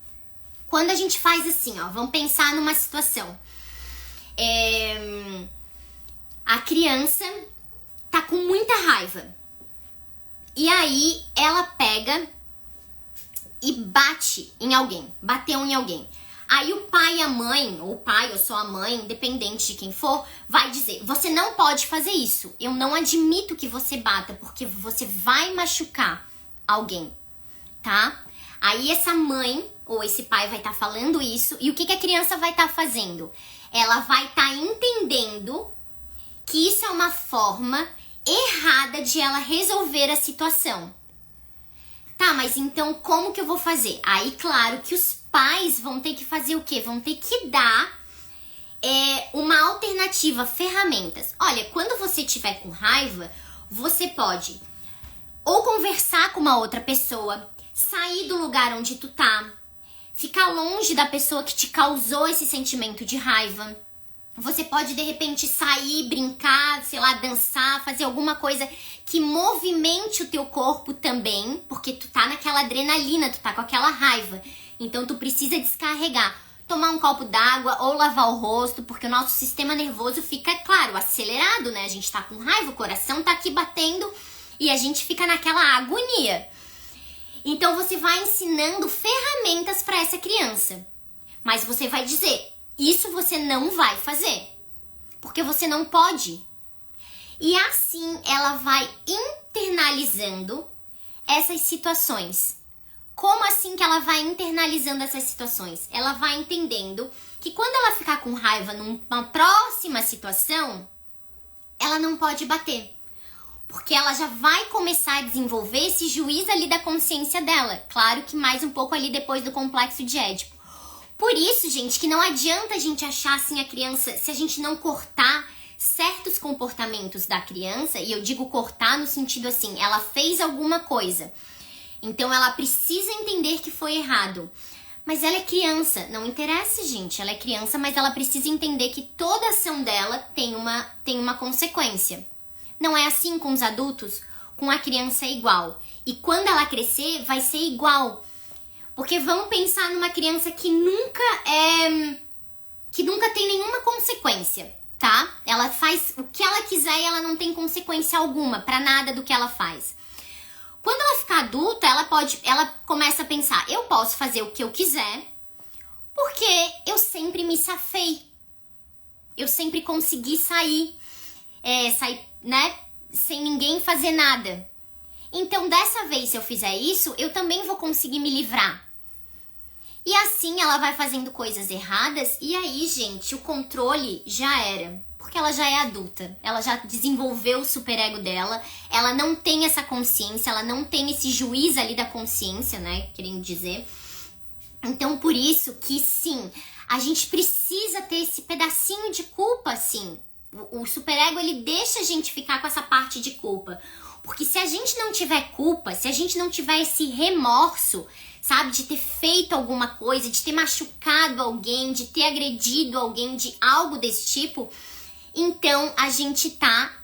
Quando a gente faz assim, ó, vamos pensar numa situação. A criança tá com muita raiva. E aí ela pega e bate em alguém, bateu em alguém. Aí o pai e a mãe, ou o pai ou só a mãe, independente de quem for, vai dizer, você não pode fazer isso. Eu não admito que você bata, porque você vai machucar alguém, tá? Aí essa mãe ou esse pai vai estar falando isso, e o que a criança vai estar fazendo? Ela vai estar entendendo que isso é uma forma errada de ela resolver a situação. Tá, mas então como que eu vou fazer? Aí, claro que os pais vão ter que fazer o quê? Vão ter que dar uma alternativa, ferramentas. Olha, quando você estiver com raiva, você pode ou conversar com uma outra pessoa, sair do lugar onde tu tá, ficar longe da pessoa que te causou esse sentimento de raiva. Você pode, de repente, sair, brincar, sei lá, dançar, fazer alguma coisa que movimente o teu corpo também, porque tu tá naquela adrenalina, tu tá com aquela raiva. Então, tu precisa descarregar. Tomar um copo d'água ou lavar o rosto, porque o nosso sistema nervoso fica, claro, acelerado, né? A gente tá com raiva, o coração tá aqui batendo e a gente fica naquela agonia. Então, você vai ensinando ferramentas para essa criança. Mas você vai dizer, isso você não vai fazer, porque você não pode. E assim ela vai internalizando essas situações. Como assim que ela vai internalizando essas situações? Ela vai entendendo que quando ela ficar com raiva numa próxima situação, ela não pode bater. Porque ela já vai começar a desenvolver esse juiz ali da consciência dela. Claro que mais um pouco ali depois do complexo de Édipo. Por isso, gente, que não adianta a gente achar assim a criança, se a gente não cortar certos comportamentos da criança, e eu digo cortar no sentido assim, ela fez alguma coisa, então ela precisa entender que foi errado. Mas ela é criança, não interessa, gente, ela é criança, mas ela precisa entender que toda ação dela tem uma consequência. Não é assim com os adultos? Com a criança é igual. E quando ela crescer, vai ser igual. Porque vamos pensar numa criança que nunca tem nenhuma consequência, tá? Ela faz o que ela quiser e ela não tem consequência alguma pra nada do que ela faz. Quando ela ficar adulta, ela começa a pensar, eu posso fazer o que eu quiser, porque eu sempre me safei. Eu sempre consegui sair. sair, né, sem ninguém fazer nada. Então, dessa vez, se eu fizer isso, eu também vou conseguir me livrar. E assim ela vai fazendo coisas erradas e aí, gente, o controle já era. Porque ela já é adulta, ela já desenvolveu o superego dela, ela não tem essa consciência, ela não tem esse juiz ali da consciência, né, querendo dizer. Então, por isso que sim, a gente precisa ter esse pedacinho de culpa, sim. O superego, ele deixa a gente ficar com essa parte de culpa. Porque se a gente não tiver culpa, se a gente não tiver esse remorso, sabe, de ter feito alguma coisa, de ter machucado alguém, de ter agredido alguém, de algo desse tipo, então a gente tá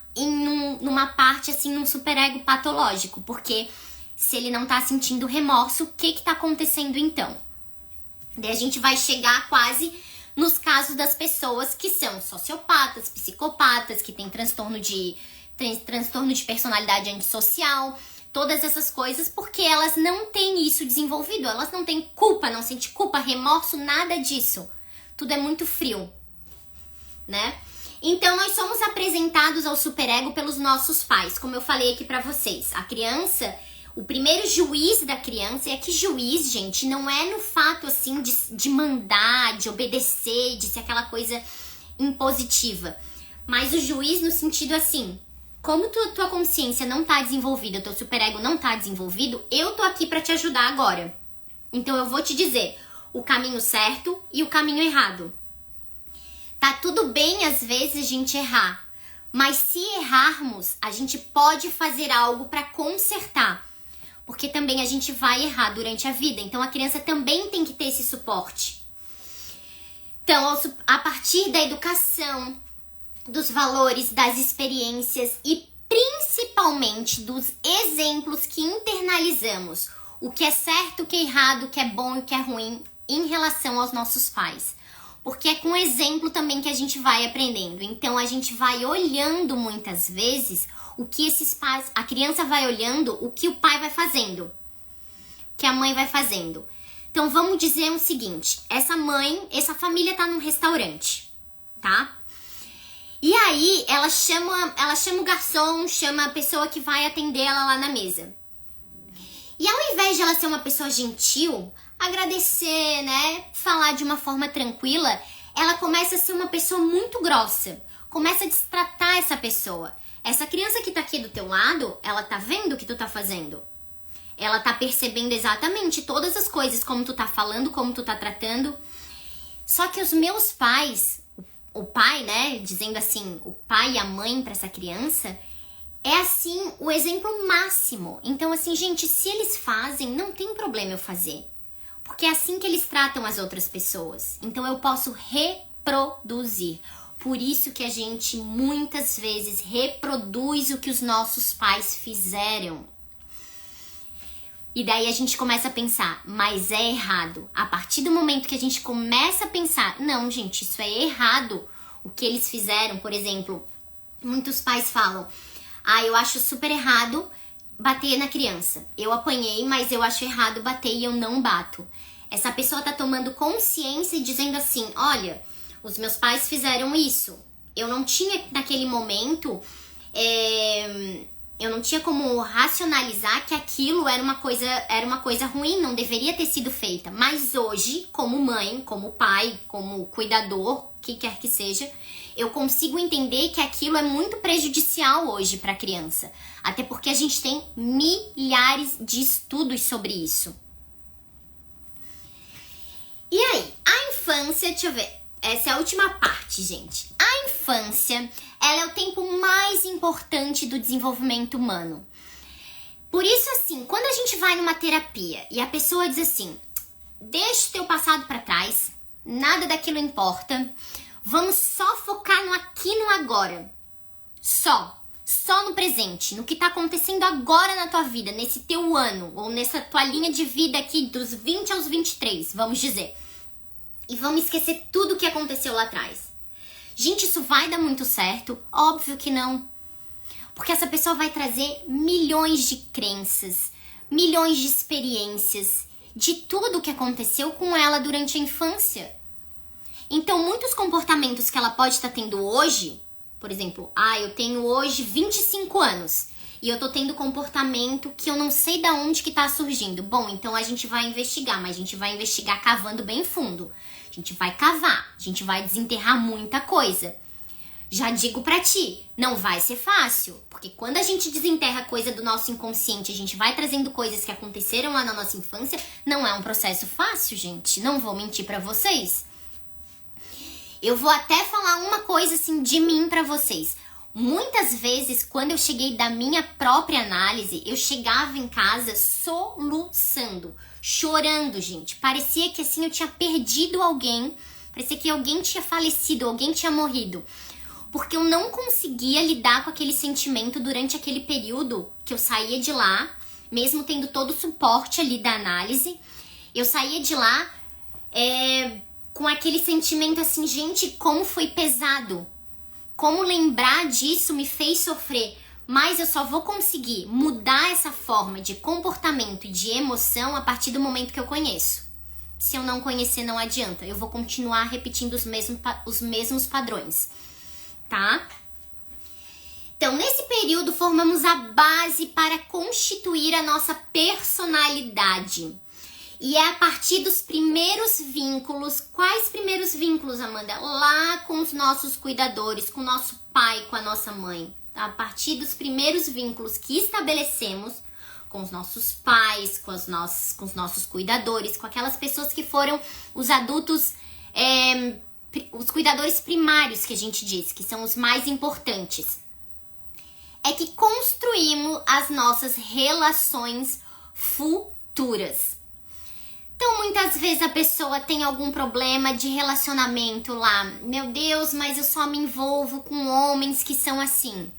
numa parte, assim, num superego patológico. Porque se ele não tá sentindo remorso, o que tá acontecendo então? Daí a gente vai chegar quase nos casos das pessoas que são sociopatas, psicopatas, que têm transtorno de personalidade antissocial, todas essas coisas, porque elas não têm isso desenvolvido, elas não têm culpa, não sentem culpa, remorso, nada disso. Tudo é muito frio, né? Então, nós somos apresentados ao superego pelos nossos pais, como eu falei aqui pra vocês. A criança, o primeiro juiz da criança, é que juiz, gente, não é no fato, assim, de mandar, de obedecer, de ser aquela coisa impositiva. Mas o juiz no sentido, assim, como tua consciência não tá desenvolvida, teu superego não tá desenvolvido, eu tô aqui pra te ajudar agora. Então, eu vou te dizer o caminho certo e o caminho errado. Tá tudo bem, às vezes, a gente errar. Mas se errarmos, a gente pode fazer algo pra consertar. Porque também a gente vai errar durante a vida. Então, a criança também tem que ter esse suporte. Então, a partir da educação, dos valores, das experiências e principalmente dos exemplos que internalizamos. O que é certo, o que é errado, o que é bom e o que é ruim em relação aos nossos pais. Porque é com exemplo também que a gente vai aprendendo. Então, a gente vai olhando muitas vezes o que esses pais... A criança vai olhando o que o pai vai fazendo. O que a mãe vai fazendo. Então, vamos dizer o seguinte. Essa família tá num restaurante, tá? E aí, ela chama o garçom, chama a pessoa que vai atender ela lá na mesa. E ao invés de ela ser uma pessoa gentil, agradecer, né, falar de uma forma tranquila, ela começa a ser uma pessoa muito grossa. Começa a destratar essa pessoa. Essa criança que tá aqui do teu lado, ela tá vendo o que tu tá fazendo. Ela tá percebendo exatamente todas as coisas, como tu tá falando, como tu tá tratando. Só que os meus pais, o pai, né, dizendo assim, o pai e a mãe pra essa criança, é assim, o exemplo máximo. Então, assim, gente, se eles fazem, não tem problema eu fazer. Porque é assim que eles tratam as outras pessoas. Então, eu posso reproduzir. Por isso que a gente, muitas vezes, reproduz o que os nossos pais fizeram. E daí a gente começa a pensar, mas é errado. A partir do momento que a gente começa a pensar, não, gente, isso é errado. O que eles fizeram, por exemplo, muitos pais falam, eu acho super errado bater na criança. Eu apanhei, mas eu acho errado bater e eu não bato. Essa pessoa tá tomando consciência e dizendo assim, olha, os meus pais fizeram isso. Eu não tinha, naquele momento, eu não tinha como racionalizar que aquilo era uma coisa ruim, não deveria ter sido feita. Mas hoje, como mãe, como pai, como cuidador, o que quer que seja, eu consigo entender que aquilo é muito prejudicial hoje para a criança. Até porque a gente tem milhares de estudos sobre isso. E aí, a infância, deixa eu ver, essa é a última parte, gente. A infância, ela é o tempo mais importante do desenvolvimento humano. Por isso, assim, quando a gente vai numa terapia e a pessoa diz assim, deixa o teu passado para trás, nada daquilo importa, vamos só focar no aqui e no agora. Só no presente, no que tá acontecendo agora na tua vida, nesse teu ano, ou nessa tua linha de vida aqui dos 20 aos 23, vamos dizer. E vamos esquecer tudo o que aconteceu lá atrás. Gente, isso vai dar muito certo? Óbvio que não. Porque essa pessoa vai trazer milhões de crenças, milhões de experiências, de tudo o que aconteceu com ela durante a infância. Então, muitos comportamentos que ela pode estar tendo hoje, Por exemplo, eu tenho hoje 25 anos e eu tô tendo comportamento que eu não sei da onde que tá surgindo. Bom, então a gente vai investigar, mas a gente vai investigar cavando bem fundo. A gente vai cavar, a gente vai desenterrar muita coisa. Já digo pra ti, não vai ser fácil, porque quando a gente desenterra coisa do nosso inconsciente, a gente vai trazendo coisas que aconteceram lá na nossa infância, não é um processo fácil, gente. Não vou mentir pra vocês. Eu vou até falar uma coisa assim de mim pra vocês. Muitas vezes, quando eu cheguei da minha própria análise, eu chegava em casa soluçando, chorando, gente. Parecia que assim eu tinha perdido alguém, parecia que alguém tinha falecido, alguém tinha morrido. Porque eu não conseguia lidar com aquele sentimento durante aquele período que eu saía de lá, mesmo tendo todo o suporte ali da análise. Eu saía de lá com aquele sentimento assim, gente, como foi pesado. Como lembrar disso me fez sofrer. Mas eu só vou conseguir mudar essa forma de comportamento e de emoção a partir do momento que eu conheço. Se eu não conhecer, não adianta. Eu vou continuar repetindo os mesmos padrões. Tá? Então, nesse período, formamos a base para constituir a nossa personalidade. E é a partir dos primeiros vínculos. Quais primeiros vínculos, Amanda? Lá com os nossos cuidadores, com o nosso pai, com a nossa mãe. Tá? A partir dos primeiros vínculos que estabelecemos com os nossos pais, com os nossos cuidadores, com aquelas pessoas que foram os adultos... os cuidadores primários que a gente diz, que são os mais importantes, é que construímos as nossas relações futuras. Então, muitas vezes a pessoa tem algum problema de relacionamento lá. Meu Deus, mas eu só me envolvo com homens que são assim.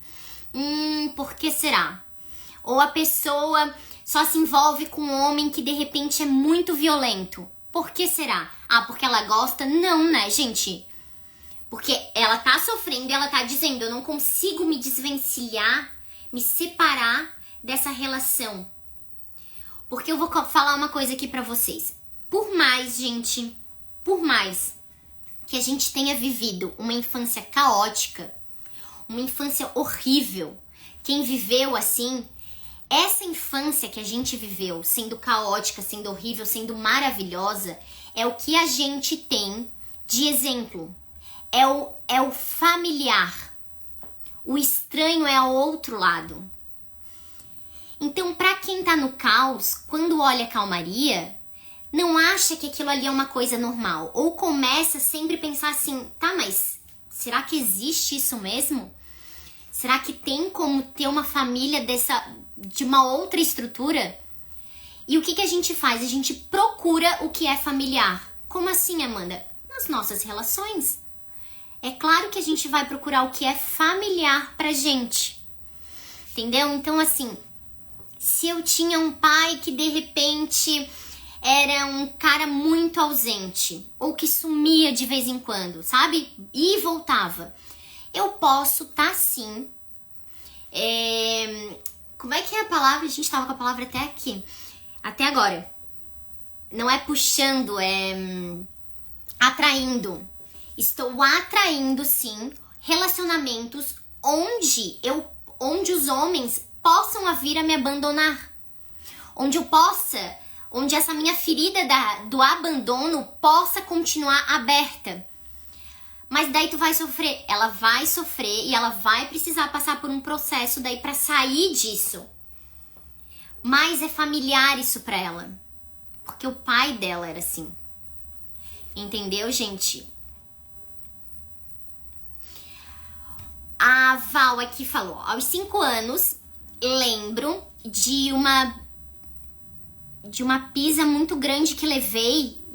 Por que será? Ou a pessoa só se envolve com um homem que de repente é muito violento. Por que será? Porque ela gosta? Não, né, gente? Porque ela tá sofrendo e ela tá dizendo, eu não consigo me desvencilhar, me separar dessa relação. Porque eu vou falar uma coisa aqui pra vocês. Por mais que a gente tenha vivido uma infância caótica, uma infância horrível, quem viveu assim... Essa infância que a gente viveu, sendo caótica, sendo horrível, sendo maravilhosa, é o que a gente tem de exemplo. É o familiar. O estranho é ao outro lado. Então, para quem tá no caos, quando olha a calmaria, não acha que aquilo ali é uma coisa normal. Ou começa sempre a pensar assim, tá, mas será que existe isso mesmo? Será que tem como ter uma família de uma outra estrutura? E o que a gente faz? A gente procura o que é familiar. Como assim, Amanda? Nas nossas relações. É claro que a gente vai procurar o que é familiar pra gente. Entendeu? Então, assim, se eu tinha um pai que de repente era um cara muito ausente, ou que sumia de vez em quando, sabe? E voltava. Eu posso sim. Como é que é a palavra? A gente tava com a palavra até aqui. Até agora. Não é puxando, é atraindo. Estou atraindo, sim, relacionamentos onde os homens possam vir a me abandonar. Onde essa minha ferida do abandono possa continuar aberta. Mas daí tu vai sofrer, ela vai sofrer e ela vai precisar passar por um processo daí pra sair disso. Mas é familiar isso pra ela. Porque o pai dela era assim. Entendeu, gente? A Val aqui falou, aos 5 anos, lembro de uma pisa muito grande que levei,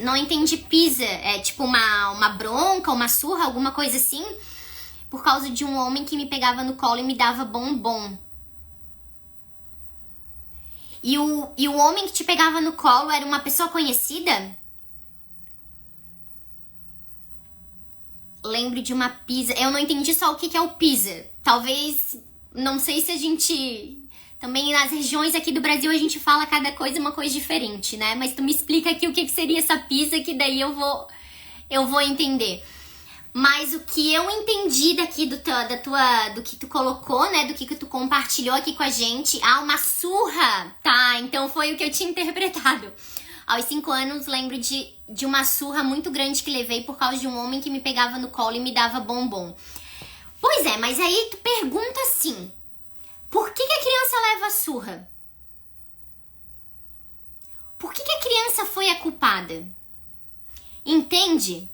não entendi pisa, é tipo uma bronca, uma surra, alguma coisa assim, por causa de um homem que me pegava no colo e me dava bombom. E o homem que te pegava no colo era uma pessoa conhecida? Lembro de uma pisa, eu não entendi só o que é o pisa, talvez, não sei se a gente... Também nas regiões aqui do Brasil a gente fala cada coisa uma coisa diferente, né? Mas tu me explica aqui o que seria essa pisa que daí eu vou entender. Mas o que eu entendi daqui do que tu colocou, né? Do que tu compartilhou aqui com a gente. Uma surra, tá? Então foi o que eu tinha interpretado. Aos 5 anos, lembro de uma surra muito grande que levei por causa de um homem que me pegava no colo e me dava bombom. Pois é, mas aí tu pergunta assim, por que a criança leva surra? Por que a criança foi a culpada? Entende?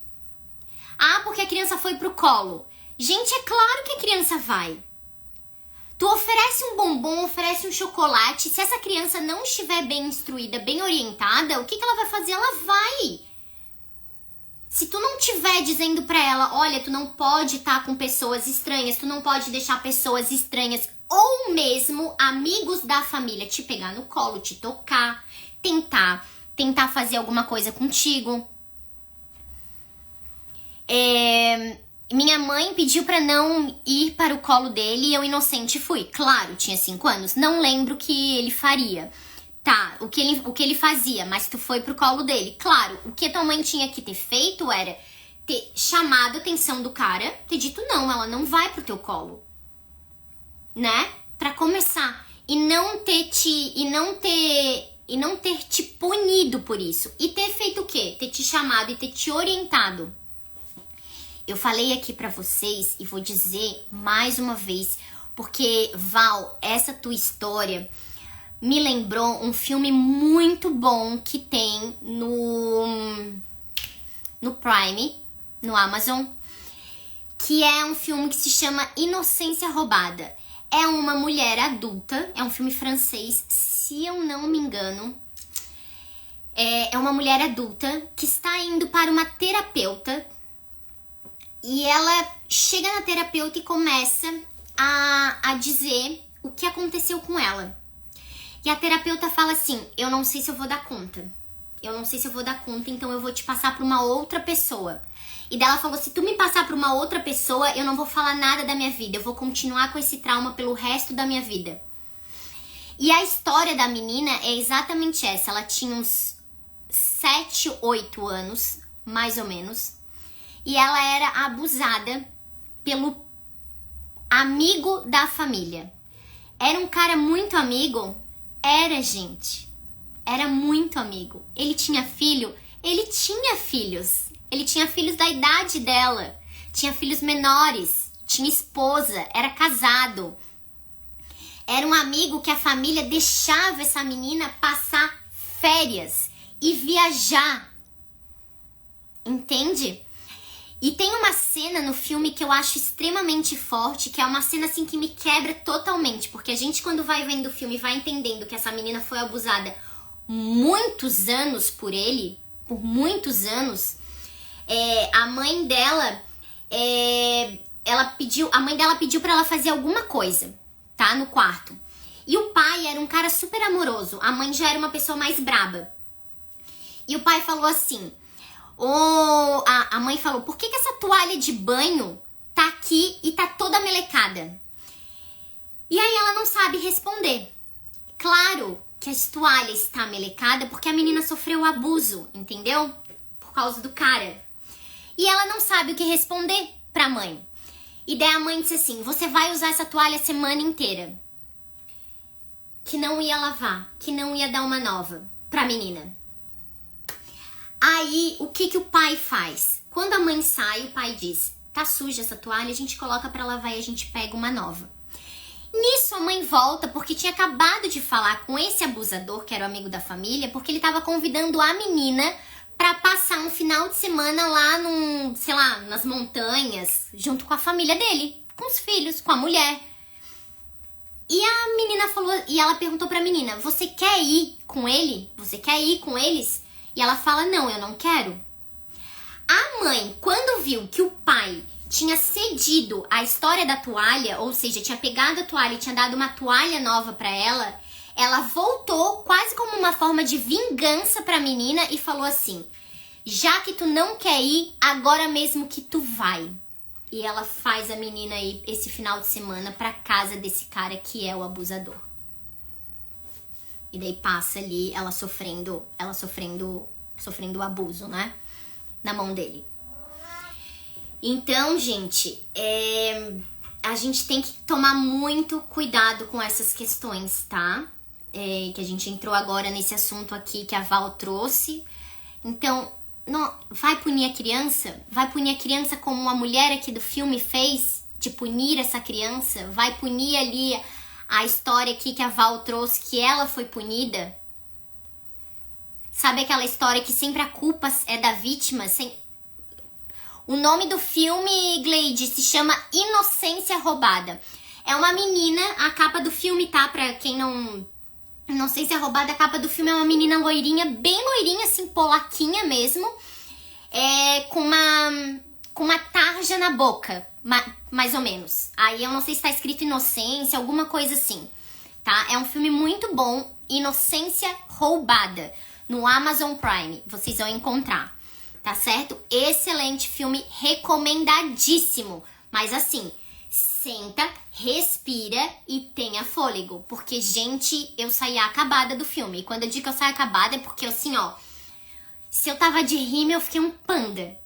Porque a criança foi pro colo. Gente, é claro que a criança vai. Tu oferece um bombom, oferece um chocolate. Se essa criança não estiver bem instruída, bem orientada, o que ela vai fazer? Ela vai. Se tu não estiver dizendo pra ela, olha, tu não pode estar com pessoas estranhas, tu não pode deixar pessoas estranhas ou mesmo amigos da família te pegar no colo, te tocar, tentar fazer alguma coisa contigo. Minha mãe pediu pra não ir para o colo dele e eu, inocente, fui. Claro, tinha 5 anos, não lembro o que ele faria. Tá, o que ele fazia, mas tu foi pro colo dele. Claro, o que tua mãe tinha que ter feito era ter chamado a atenção do cara, ter dito não, ela não vai pro teu colo. Né? Pra começar. E não ter te punido por isso. E ter feito o quê? Ter te chamado e ter te orientado. Eu falei aqui pra vocês e vou dizer mais uma vez, porque, Val, essa tua história me lembrou um filme muito bom que tem no Prime, no Amazon, que é um filme que se chama Inocência Roubada. É uma mulher adulta, é um filme francês, se eu não me engano. É uma mulher adulta que está indo para uma terapeuta. E ela chega na terapeuta e começa a dizer o que aconteceu com ela. E a terapeuta fala assim, eu não sei se eu vou dar conta. Então eu vou te passar para uma outra pessoa. E daí ela falou, se tu me passar para uma outra pessoa, eu não vou falar nada da minha vida. Eu vou continuar com esse trauma pelo resto da minha vida. E a história da menina é exatamente essa. Ela tinha uns 7, 8 anos, mais ou menos. E ela era abusada pelo amigo da família. Era um cara muito amigo? Era, gente. Era muito amigo. Ele tinha filho? Ele tinha filhos. Ele tinha filhos da idade dela. Tinha filhos menores. Tinha esposa. Era casado. Era um amigo que a família deixava essa menina passar férias e viajar. Entende? E tem uma cena no filme que eu acho extremamente forte, que é uma cena assim que me quebra totalmente, porque a gente quando vai vendo o filme vai entendendo que essa menina foi abusada muitos anos por ele, por muitos anos. A mãe dela, a mãe dela pediu pra ela fazer alguma coisa, tá, no quarto. E o pai era um cara super amoroso, a mãe já era uma pessoa mais braba. E o pai falou assim... a mãe falou, por que essa toalha de banho tá aqui e tá toda melecada? E aí ela não sabe responder. Claro que a toalha está melecada porque a menina sofreu abuso, entendeu? Por causa do cara. E ela não sabe o que responder pra mãe. E daí a mãe disse assim, você vai usar essa toalha a semana inteira. Que não ia lavar, que não ia dar uma nova pra menina. Aí, o que o pai faz? Quando a mãe sai, o pai diz, tá suja essa toalha, a gente coloca pra lavar e a gente pega uma nova. Nisso, a mãe volta porque tinha acabado de falar com esse abusador, que era o amigo da família, porque ele tava convidando a menina pra passar um final de semana lá nas montanhas, junto com a família dele, com os filhos, com a mulher. E a menina falou, e ela perguntou pra menina, você quer ir com ele? Você quer ir com eles? E ela fala, não, eu não quero. A mãe, quando viu que o pai tinha cedido a história da toalha, ou seja, tinha pegado a toalha e tinha dado uma toalha nova pra ela, ela voltou quase como uma forma de vingança pra menina e falou assim, já que tu não quer ir, agora mesmo que tu vai. E ela faz a menina ir esse final de semana pra casa desse cara que é o abusador. E daí passa ali ela sofrendo o abuso, né? Na mão dele. Então, gente, a gente tem que tomar muito cuidado com essas questões, tá? Que a gente entrou agora nesse assunto aqui que a Val trouxe. Então, não, vai punir a criança? Vai punir a criança como a mulher aqui do filme fez? De punir essa criança? Vai punir ali a história aqui que a Val trouxe, que ela foi punida? Sabe aquela história que sempre a culpa é da vítima? O nome do filme, Gleide, se chama Inocência Roubada. É uma menina, a capa do filme, tá? Pra quem não... Inocência Roubada, a capa do filme é uma menina loirinha, bem loirinha, assim, polaquinha mesmo. Com uma tarja na boca, mais ou menos. Aí eu não sei se tá escrito Inocência, alguma coisa assim, tá? É um filme muito bom, Inocência Roubada, no Amazon Prime. Vocês vão encontrar. Tá certo? Excelente filme, recomendadíssimo. Mas assim, senta, respira e tenha fôlego. Porque, gente, eu saí acabada do filme. E quando eu digo que eu saí acabada é porque, assim, ó... Se eu tava de rima, eu fiquei um panda.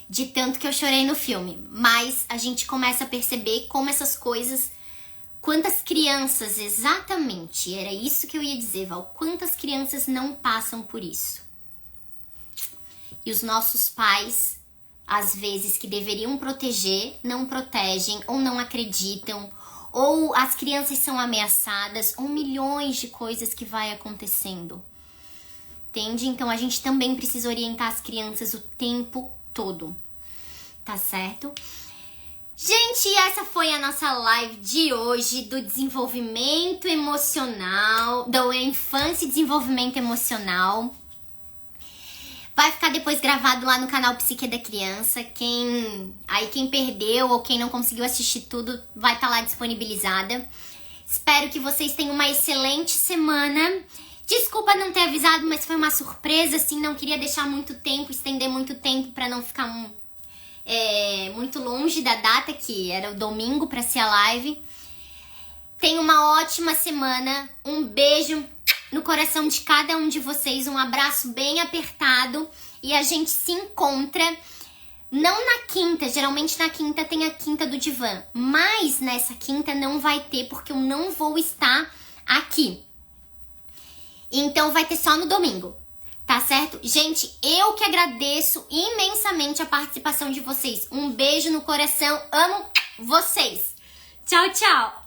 De tanto que eu chorei no filme. Mas a gente começa a perceber como essas coisas... Quantas crianças, exatamente, era isso que eu ia dizer, Val. Quantas crianças não passam por isso? E os nossos pais, às vezes, que deveriam proteger, não protegem ou não acreditam, ou as crianças são ameaçadas, ou milhões de coisas que vai acontecendo. Entende? Então a gente também precisa orientar as crianças o tempo todo. Tá certo? Gente, essa foi a nossa live de hoje do desenvolvimento emocional, da infância e desenvolvimento emocional. Vai ficar depois gravado lá no canal Psique da Criança. Quem perdeu ou quem não conseguiu assistir tudo vai estar lá disponibilizada. Espero que vocês tenham uma excelente semana. Desculpa não ter avisado, mas foi uma surpresa, assim, não queria deixar muito tempo, estender muito tempo para não ficar muito longe da data, que era o domingo para ser a live. Tenha uma ótima semana. Um beijo no coração de cada um de vocês, um abraço bem apertado e a gente se encontra não na quinta, geralmente na quinta tem a quinta do divã, mas nessa quinta não vai ter porque eu não vou estar aqui. Então vai ter só no domingo, tá certo? Gente, eu que agradeço imensamente a participação de vocês. Um beijo no coração, amo vocês. Tchau, tchau!